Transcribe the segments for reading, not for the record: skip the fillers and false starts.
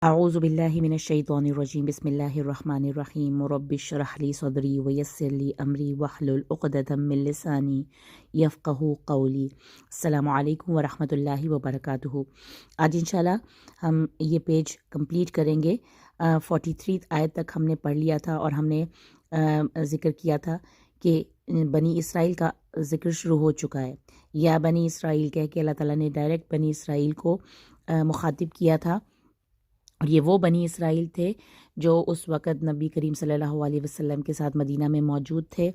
اعوذ باللہ من الشیطان الرجیم بسم اللہ الرحمن الرحیم رب اشرح لی صدری ویسر لی امری واحلل عقدۃ من لسانی یفقہوا قولی۔ السلام علیکم ورحمۃ اللہ وبرکاتہ۔ آج انشاءاللہ ہم یہ پیج کمپلیٹ کریں گے۔ 43 آیت تک ہم نے پڑھ لیا تھا اور ہم نے ذکر کیا تھا کہ بنی اسرائیل کا ذکر شروع ہو چکا ہے۔ یا بنی اسرائیل کہہ کے اللہ تعالیٰ نے ڈائریکٹ بنی اسرائیل کو مخاطب کیا تھا، اور یہ وہ بنی اسرائیل تھے جو اس وقت نبی کریم صلی اللہ علیہ وسلم کے ساتھ مدینہ میں موجود تھے،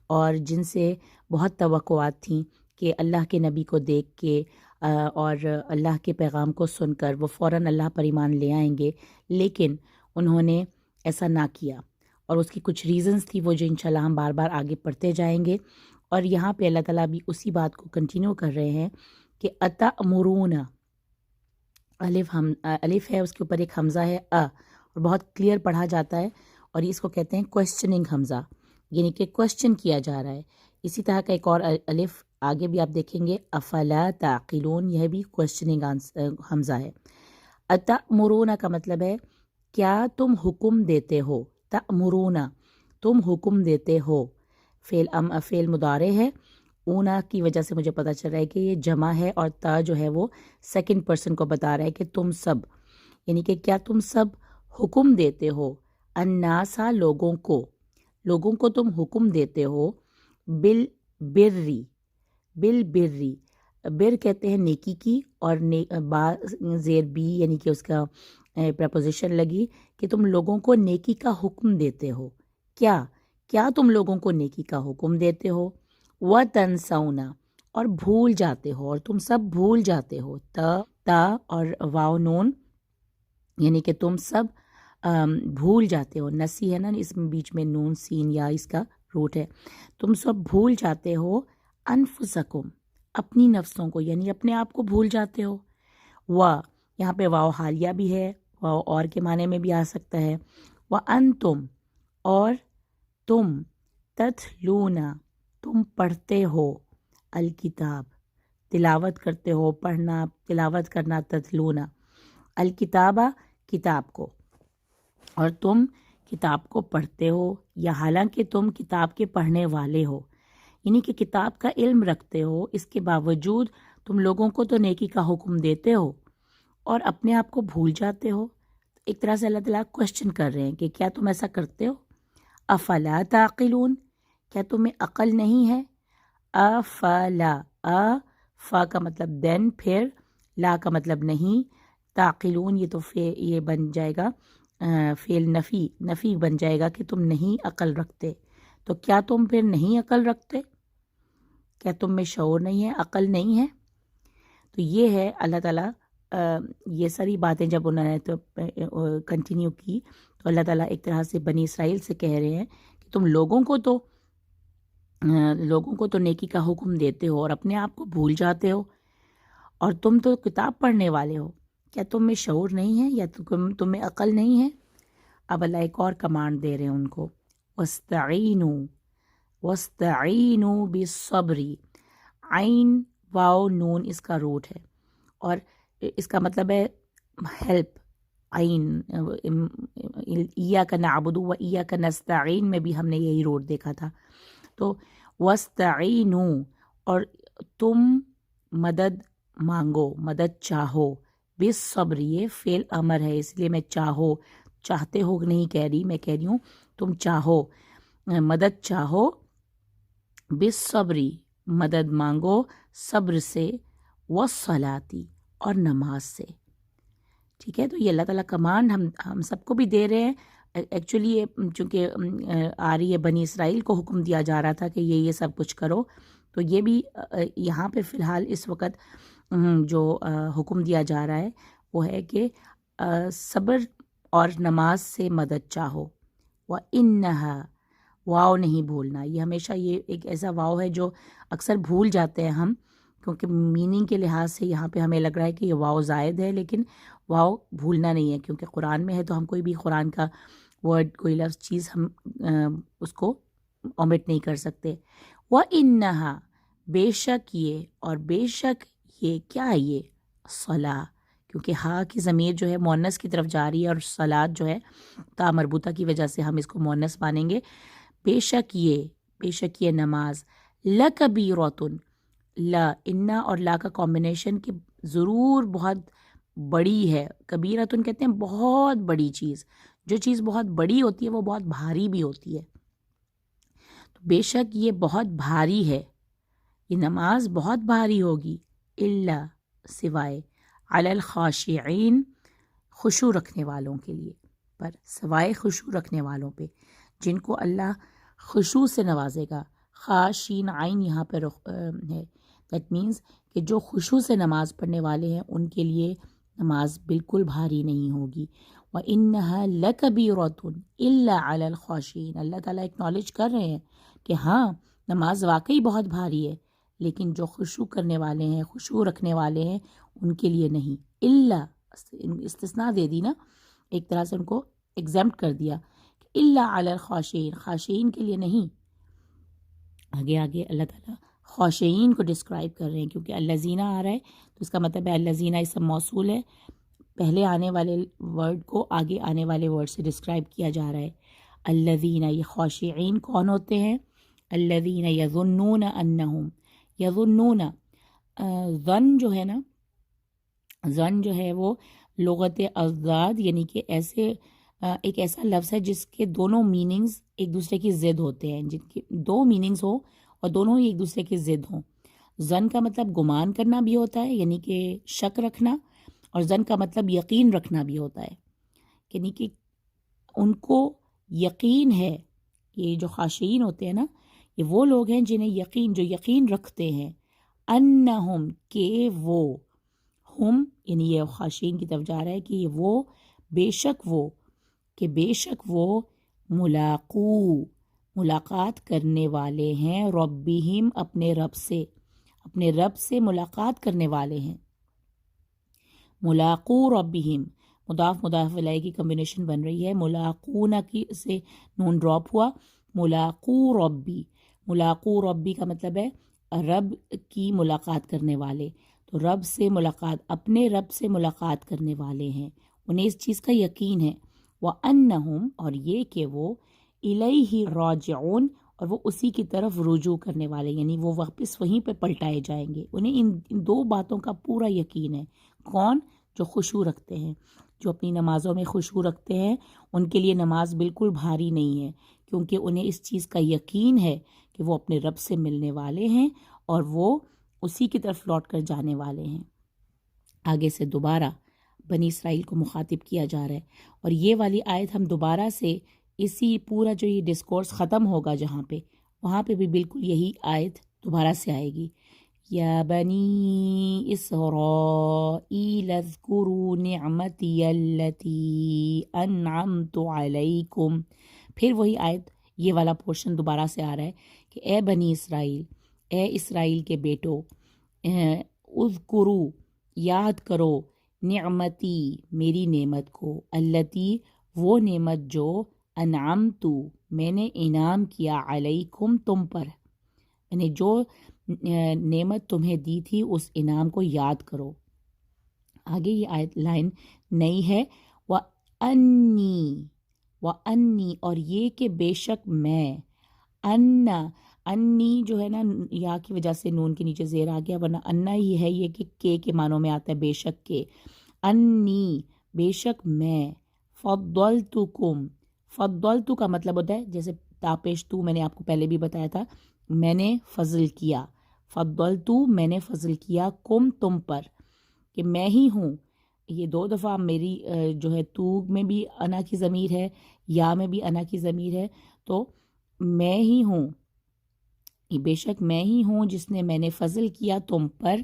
اور جن سے بہت توقعات تھیں کہ اللہ کے نبی کو دیکھ کے اور اللہ کے پیغام کو سن کر وہ فوراً اللہ پر ایمان لے آئیں گے، لیکن انہوں نے ایسا نہ کیا، اور اس کی کچھ ریزنز تھی وہ جو انشاءاللہ ہم بار بار آگے پڑھتے جائیں گے۔ اور یہاں پہ اللہ تعالیٰ بھی اسی بات کو کنٹینیو کر رہے ہیں کہ اتأمرون، الف ہے، اس کے اوپر ایک حمزہ ہے اور بہت کلیئر پڑھا جاتا ہے، اور اس کو کہتے ہیں کویسچننگ حمزہ، یعنی کہ کویسچن کیا جا رہا ہے۔ اسی طرح کا ایک اور الف آگے بھی آپ دیکھیں گے، افلا تعقلون، یہ بھی کویسچننگ حمزہ ہے۔ اتأمرون کا مطلب ہے کیا تم حکم دیتے ہو، تأمرون تم حکم دیتے ہو، فعل مضارع ہے۔ اونا کی وجہ سے مجھے پتہ چل رہا ہے کہ یہ جمع ہے، اور تا جو ہے وہ سیکنڈ پرسن کو بتا رہا ہے کہ تم سب، یعنی کہ کیا تم سب حکم دیتے ہو، الناسا لوگوں کو تم حکم دیتے ہو، بالبری، بالبری، بر کہتے ہیں نیکی کی، اور با زیر بی یعنی کہ اس کا پریپوزیشن لگی کہ تم لوگوں کو نیکی کا حکم دیتے ہو، کیا تم لوگوں کو نیکی کا حکم دیتے ہو، وَتَنْسَوْنَ اور بھول جاتے ہو، اور تم سب بھول جاتے ہو، تا اور واو نون، یعنی کہ تم سب بھول جاتے ہو، نسی ہے نا اس میں بیچ میں نون سین یا اس کا روٹ ہے، تم سب بھول جاتے ہو، انفسکم اپنی نفسوں کو، یعنی اپنے آپ کو بھول جاتے ہو، یہاں پہ واو حالیہ بھی ہے، واو اور کے معنی میں بھی آ سکتا ہے، وَأَنْتُمْ اور تم، تتلون تم پڑھتے ہو، الکتاب تلاوت کرتے ہو، پڑھنا تلاوت کرنا، تتلون الکتابہ کتاب کو، اور تم کتاب کو پڑھتے ہو، یا حالانکہ تم کتاب کے پڑھنے والے ہو، یعنی کہ کتاب کا علم رکھتے ہو، اس کے باوجود تم لوگوں کو تو نیکی کا حکم دیتے ہو اور اپنے آپ کو بھول جاتے ہو۔ ایک طرح سے اللہ تعالیٰ کویسچن کر رہے ہیں کہ کیا تم ایسا کرتے ہو، افلا تعقلون کیا تمہیں عقل نہیں ہے، افلا، فا کا مطلب دین، پھر لا کا مطلب نہیں، تعقلون یہ تو یہ بن جائے گا فعل نفی بن جائے گا کہ تم نہیں عقل رکھتے، تو کیا تم پھر نہیں عقل رکھتے، کیا تم میں شعور نہیں ہے، عقل نہیں ہے۔ تو یہ ہے اللہ تعالیٰ یہ ساری باتیں جب انہوں نے تو کنٹینیو کی، تو اللہ تعالیٰ ایک طرح سے بنی اسرائیل سے کہہ رہے ہیں کہ تم لوگوں کو تو نیکی کا حکم دیتے ہو اور اپنے آپ کو بھول جاتے ہو، اور تم تو کتاب پڑھنے والے ہو، کیا تم میں شعور نہیں ہے، یا تم میں عقل نہیں ہے۔ اب اللہ ایک اور کمانڈ دے رہے ہیں ان کو، وَاسْتَعِینُوا بِالصَّبْرِ، عین واو نون اس کا روٹ ہے، اور اس کا مطلب ہے ہیلپ، عین، ایاک نعبد و ایاک نستعین میں بھی ہم نے یہی روٹ دیکھا تھا۔ تو وَاسْتَعِینُوا اور تم مدد مانگو، مدد چاہو، بالصبر یہ فعل امر ہے، اس لیے میں چاہتے ہو نہیں کہہ رہی، میں کہہ رہی ہوں تم چاہو، مدد چاہو، بالصبری مدد مانگو صبر سے، والصلاۃ اور نماز سے۔ ٹھیک ہے، تو یہ اللہ تعالیٰ کمانڈ ہم سب کو بھی دے رہے ہیں۔ ایکچولی یہ چونکہ آ رہی ہے بنی اسرائیل کو حکم دیا جا رہا تھا کہ یہ سب کچھ کرو، تو یہ بھی یہاں پہ فی الحال اس وقت جو حکم دیا جا رہا ہے وہ ہے کہ صبر اور نماز سے مدد چاہو، وَإِنَّهَا واو نہیں بھولنا، یہ ہمیشہ یہ ایک ایسا واو ہے جو اکثر بھول جاتے ہیں ہم، کیونکہ میننگ کے لحاظ سے یہاں پہ ہمیں لگ رہا ہے کہ یہ واو زائد ہے، لیکن واو بھولنا نہیں ہے، کیونکہ قرآن میں ہے تو ہم کوئی بھی قرآن کا ورڈ، کوئی لفظ، چیز ہم اس کو اومٹ نہیں کر سکتے۔ وَإِنَّهَا بے شک یہ، اور بے شک یہ کیا ہے، یہ صلاح کیونکہ ہا کی ضمیر جو ہے مؤنث کی طرف جا رہی ہے، اور صلاۃ جو ہے تا مربوطہ کی وجہ سے ہم اس کو مؤنث مانیں گے. بے شک یہ نماز لکبیرۃ، لا انا اور لا کا کمبینیشن کہ ضرور بہت بڑی ہے. کبیرۃن کہتے ہیں بہت بڑی چیز، جو چیز بہت بڑی ہوتی ہے وہ بہت بھاری بھی ہوتی ہے. تو بے شک یہ بہت بھاری ہے، یہ نماز بہت بھاری ہوگی. الا سوائے علی الخاشعین، خشوع رکھنے والوں کے لیے، پر سوائے خشوع رکھنے والوں پہ، جن کو اللہ خشوع سے نوازے گا. خاشین عین یہاں پہ ہے، دیٹ مینس کہ جو خشوع سے نماز پڑھنے والے ہیں ان کے لیے نماز بالکل بھاری نہیں ہوگی. وَإِنَّهَا لَكَبِيرَةٌ إِلَّا عَلَى الْخَاشِعِينَ، اللہ تعالیٰ اکنالج کر رہے ہیں کہ ہاں نماز واقعی بہت بھاری ہے، لیکن جو خشوع کرنے والے ہیں، خشوع رکھنے والے ہیں، ان کے لیے نہیں. الا استثناء دے دی نا، ایک طرح سے ان کو ایگزمپٹ کر دیا. الا علی الخاشعین، خاشعین کے لیے نہیں. آگے اللہ تعالیٰ خاشعین کو ڈسکرائب کر رہے ہیں، کیونکہ الذین آ رہا ہے تو اس کا مطلب ہے الذین اسم موصول ہے، پہلے آنے والے ورڈ کو آگے آنے والے ورڈ سے ڈسکرائب کیا جا رہا ہے. الذین، یہ خاشعین کون ہوتے ہیں؟ الذین یظنون انہم، یظنون، ظن جو ہے نا، ظن جو ہے وہ لغت اضداد، یعنی کہ ایسے ایک ایسا لفظ ہے جس کے دونوں میننگز ایک دوسرے کی ضد ہوتے ہیں، جن کے دو میننگز ہوں اور دونوں ہی ایک دوسرے کی ضد ہوں. ظن کا مطلب گمان کرنا بھی ہوتا ہے، یعنی کہ شک رکھنا، اور ظن کا مطلب یقین رکھنا بھی ہوتا ہے، یعنی کہ ان کو یقین ہے. یہ جو خاشعین ہوتے ہیں نا، یہ وہ لوگ ہیں جنہیں یقین رکھتے ہیں. انہم، کہ وہ، ہم یعنی یہ خاشعین کی طرف جا رہا ہے کہ وہ، بے شک وہ ملاقات کرنے والے ہیں، ربہم، اپنے رب سے ملاقات کرنے والے ہیں. ملاقو ربہم، مضاف الیہ کی کمبینیشن بن رہی ہے. ملاقون کی سے نون ڈراپ ہوا، ملاقو ربی کا مطلب ہے رب کی ملاقات کرنے والے. تو رب سے ملاقات، اپنے رب سے ملاقات کرنے والے ہیں، انہیں اس چیز کا یقین ہے. وَأَنَّهُمْ، اور یہ کہ وہ، إِلَيْهِ راجعون، اور وہ اسی کی طرف رجوع کرنے والے، یعنی وہ واپس وہیں پہ پلٹائے جائیں گے. انہیں ان دو باتوں کا پورا یقین ہے. کون؟ جو خشوع رکھتے ہیں، جو اپنی نمازوں میں خشوع رکھتے ہیں، ان کے لیے نماز بالکل بھاری نہیں ہے، کیونکہ انہیں اس چیز کا یقین ہے کہ وہ اپنے رب سے ملنے والے ہیں اور وہ اسی کی طرف لوٹ کر جانے والے ہیں. آگے سے دوبارہ بنی اسرائیل کو مخاطب کیا جا رہا ہے، اور یہ والی آیت ہم دوبارہ سے اسی پورا جو یہ ڈسکورس ختم ہوگا جہاں پہ، وہاں پہ بھی بالکل یہی آیت دوبارہ سے آئے گی. یا بنی اسرائیل اذکروا نعمتی التی انعمت علیکم. پھر وہی آیت، یہ والا پورشن دوبارہ سے آ رہا ہے کہ اے بنی اسرائیل، اے اسرائیل کے بیٹو، اذکروا، یاد کرو، نعمتی، میری نعمت کو، التی، وہ نعمت جو، انعمت، میں نے انعام کیا، علیکم، تم پر، یعنی جو نعمت تمہیں دی تھی اس انعام کو یاد کرو. آگے یہ آیت لائن نئی ہے. وَأَنِّي، اور یہ کہ بے شک میں، انی جو ہے نا، یا کی وجہ سے نون کے نیچے زیر آ گیا، ورنہ انا ہی ہے یہ کہ کے معنوں میں آتا ہے بے شک کے. انی، بے شک میں، فضلتو کا مطلب ہوتا ہے جیسے تاپیش تو، میں نے آپ کو پہلے بھی بتایا تھا، میں نے فضل کیا. فضلتو، میں نے فضل کیا، کم، تم پر، کہ میں ہی ہوں. یہ دو دفعہ میری جو ہے تو میں بھی انا کی ضمیر ہے، یا میں بھی انا کی ضمیر ہے، تو میں ہی ہوں، بے شک میں ہی ہوں جس نے، میں نے فضل کیا تم پر،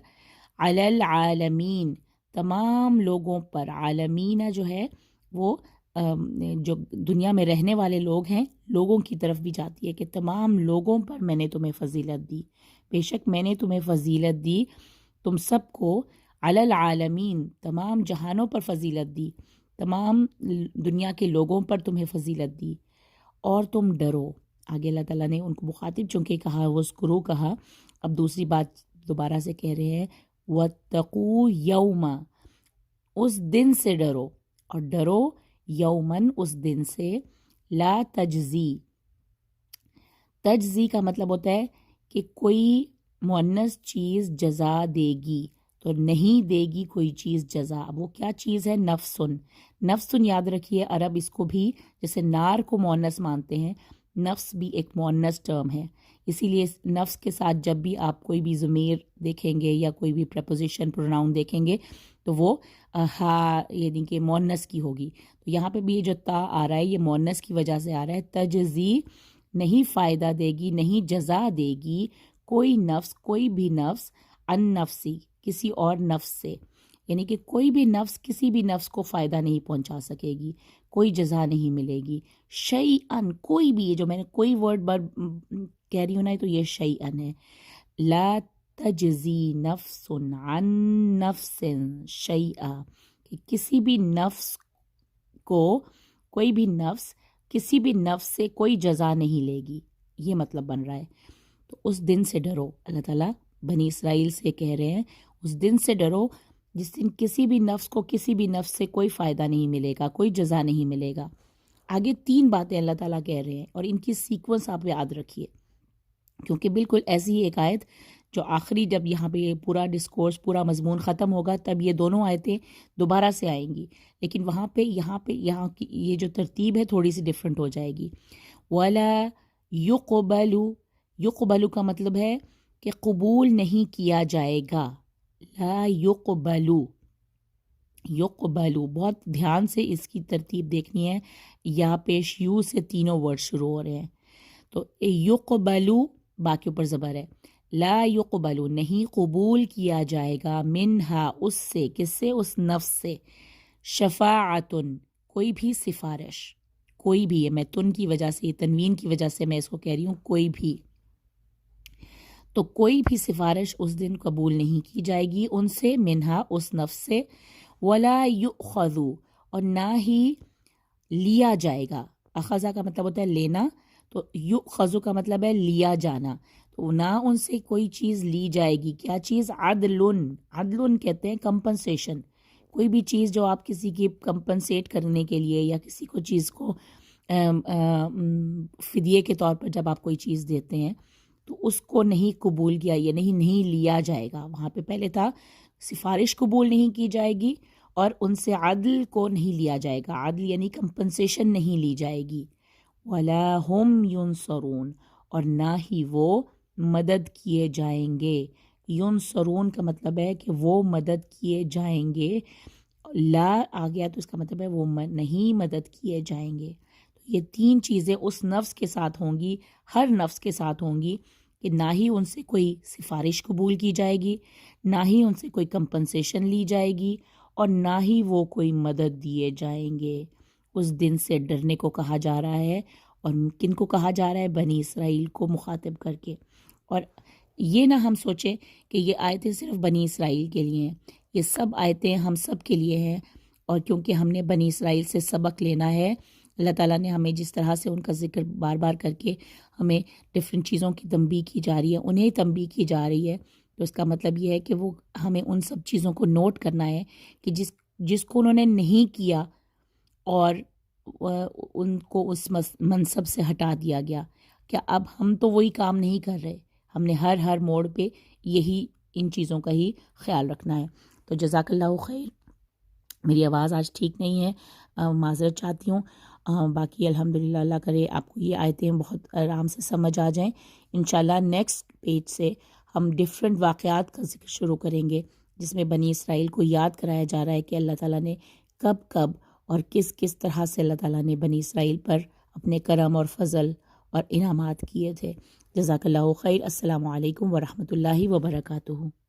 علی العالمین، تمام لوگوں پر. عالمین جو ہے وہ جو دنیا میں رہنے والے لوگ ہیں، لوگوں کی طرف بھی جاتی ہے کہ تمام لوگوں پر میں نے تمہیں فضیلت دی. بے شک میں نے تمہیں فضیلت دی، تم سب کو، علی العالمین، تمام جہانوں پر فضیلت دی، تمام دنیا کے لوگوں پر تمہیں فضیلت دی. اور تم ڈرو. آگے اللہ تعالیٰ نے ان کو مخاطب چونکہ کہا، وذکروا کہا، اب دوسری بات دوبارہ سے کہہ رہے ہیں، واتقوا یوما، اس دن سے ڈرو، اور ڈرو یومن اس دن سے، لا تجزی، تجزی کا مطلب ہوتا ہے کہ کوئی مؤنث چیز جزا دے گی، تو نہیں دے گی کوئی چیز جزا. وہ کیا چیز ہے؟ نفسن. نفسن یاد رکھیے عرب اس کو بھی جیسے نار کو مؤنث مانتے ہیں، نفس بھی ایک مؤنث ٹرم ہے، اسی لیے نفس کے ساتھ جب بھی آپ کوئی بھی ضمیر دیکھیں گے یا کوئی بھی پریپوزیشن پروناؤن دیکھیں گے تو وہ ہا یعنی کہ مؤنث کی ہوگی. تو یہاں پہ بھی یہ جو تا آ رہا ہے یہ مؤنث کی وجہ سے آ رہا ہے. تجزی نہیں فائدہ دے گی، نہیں جزا دے گی کوئی نفس، کوئی بھی نفس، ان نفسی کسی اور نفس سے، یعنی کہ کوئی بھی نفس کسی بھی نفس کو فائدہ نہیں پہنچا سکے گی، کوئی جزا نہیں ملے گی. شیئن کوئی بھی، یہ جو میں نے کوئی ورڈ بار کہہ رہی ہوں نا تو یہ شیئن ہے. لا تجزی نفس عن نفس شیئا، کہ کسی بھی نفس کو، کوئی بھی نفس کسی بھی نفس سے کوئی جزا نہیں لے گی، یہ مطلب بن رہا ہے. تو اس دن سے ڈرو، اللہ تعالیٰ بنی اسرائیل سے کہہ رہے ہیں اس دن سے ڈرو جس دن کسی بھی نفس کو کسی بھی نفس سے کوئی فائدہ نہیں ملے گا، کوئی جزا نہیں ملے گا. آگے 3 باتیں اللہ تعالیٰ کہہ رہے ہیں اور ان کی سیکوینس آپ یاد رکھیے، کیونکہ بالکل ایسی ہی ایک آیت جو آخری جب یہاں پہ یہ پورا ڈسکورس پورا مضمون ختم ہوگا تب یہ دونوں آیتیں دوبارہ سے آئیں گی، لیکن وہاں پہ یہاں کی یہ جو ترتیب ہے تھوڑی سی ڈیفرنٹ ہو جائے گی. وَلَا يُقْبَلُ، یقبلو کا مطلب ہے کہ قبول نہیں کیا جائے گا. لا یقبلو، یقبلو بہت دھیان سے اس کی ترتیب دیکھنی ہے، یا پیش یو سے تینوں ورڈ شروع ہو رہے ہیں. تو یقبلو باقیوں پر زبر ہے. لا یقبلو نہیں قبول کیا جائے گا، منہا اس سے، کس سے؟ اس نفس سے، شفاعتن کوئی بھی سفارش، کوئی بھی، میں تن کی وجہ سے تنوین کی وجہ سے میں اس کو کہہ رہی ہوں کوئی بھی، تو کوئی بھی سفارش اس دن قبول نہیں کی جائے گی ان سے، منہا اس نفس سے. ولا یؤخذ اور نہ ہی لیا جائے گا. اخذا کا مطلب ہوتا ہے لینا، تو یؤخذ کا مطلب ہے لیا جانا، تو نہ ان سے کوئی چیز لی جائے گی. کیا چیز؟ عدلن، عدلن کہتے ہیں کمپنسیشن، کوئی بھی چیز جو آپ کسی کی کمپنسیٹ کرنے کے لیے یا کسی کو چیز کو فدیے کے طور پر جب آپ کوئی چیز دیتے ہیں تو اس کو نہیں قبول کیا، یہ نہیں لیا جائے گا. وہاں پہ پہلے تھا سفارش قبول نہیں کی جائے گی اور ان سے عدل کو نہیں لیا جائے گا، عدل یعنی کمپنسیشن نہیں لی جائے گی. وَلَا هُمْ يُنصَرُونَ اور نہ ہی وہ مدد کیے جائیں گے. ينصرون کا مطلب ہے کہ وہ مدد کیے جائیں گے. لا آ گیا تو اس کا مطلب ہے وہ نہیں مدد کیے جائیں گے. یہ 3 چیزیں اس نفس کے ساتھ ہوں گی، ہر نفس کے ساتھ ہوں گی، کہ نہ ہی ان سے کوئی سفارش قبول کی جائے گی، نہ ہی ان سے کوئی کمپنسیشن لی جائے گی، اور نہ ہی وہ کوئی مدد دیے جائیں گے. اس دن سے ڈرنے کو کہا جا رہا ہے، اور کن کو کہا جا رہا ہے؟ بنی اسرائیل کو مخاطب کر کے. اور یہ نہ ہم سوچیں کہ یہ آیتیں صرف بنی اسرائیل کے لیے ہیں، یہ سب آیتیں ہم سب کے لیے ہیں. اور کیونکہ ہم نے بنی اسرائیل سے سبق لینا ہے، اللہ تعالیٰ نے ہمیں جس طرح سے ان کا ذکر بار بار کر کے ہمیں ڈفرینٹ چیزوں کی تنبیہ کی جا رہی ہے، انہیں تنبیہ کی جا رہی ہے، تو اس کا مطلب یہ ہے کہ وہ ہمیں ان سب چیزوں کو نوٹ کرنا ہے کہ جس کو انہوں نے نہیں کیا اور ان کو اس منصب سے ہٹا دیا گیا، کیا اب ہم تو وہی کام نہیں کر رہے؟ ہم نے ہر موڑ پہ یہی ان چیزوں کا ہی خیال رکھنا ہے. تو جزاک اللہ خیر. میری آواز آج ٹھیک نہیں ہے، معذرت چاہتی ہوں. باقی الحمدللہ اللہ کرے آپ کو یہ آیتیں بہت آرام سے سمجھ آ جائیں. انشاءاللہ نیکسٹ پیج سے ہم ڈفرینٹ واقعات کا ذکر شروع کریں گے جس میں بنی اسرائیل کو یاد کرایا جا رہا ہے کہ اللہ تعالیٰ نے کب اور کس طرح سے اللہ تعالیٰ نے بنی اسرائیل پر اپنے کرم اور فضل اور انعامات کیے تھے. جزاک اللہ خیر. السلام علیکم ورحمۃ اللہ وبرکاتہ.